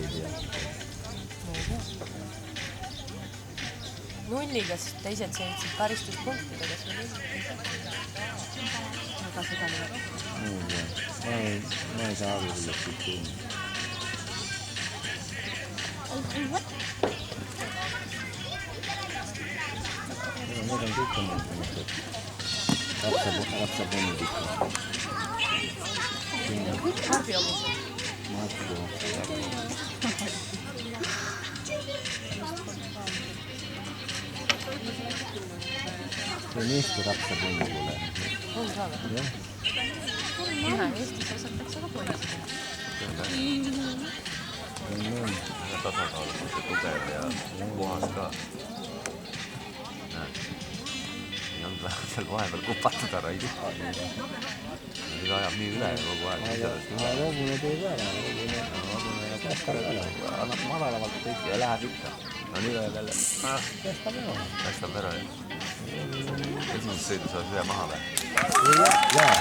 ei tea. Nulliga, sest teised sõitsid karistuspunktidega. Aga seda ei ole. Ma ei saa aru sellest süsteemi. Need on kõik mõtlenud. Rapsaponnid ikka. Karbiobused. Matku. See on Eesti rapsaponn pole. On ka või? Jah. Eestis osatakse ka politseda. Tasakaalus on see tugev ja puhas ka. Näed. Ei olnud vähemalt seal vahepeal kupatud ära ei tihta. Nüüd ajab nii üle kogu aeg. Lobune teeb ära. Annab madalamalt kõik ja läheb ikka. No nüüd ajab jälle. Päästab ära jah. Esimest sõidu saab ühe maha või? Jaa.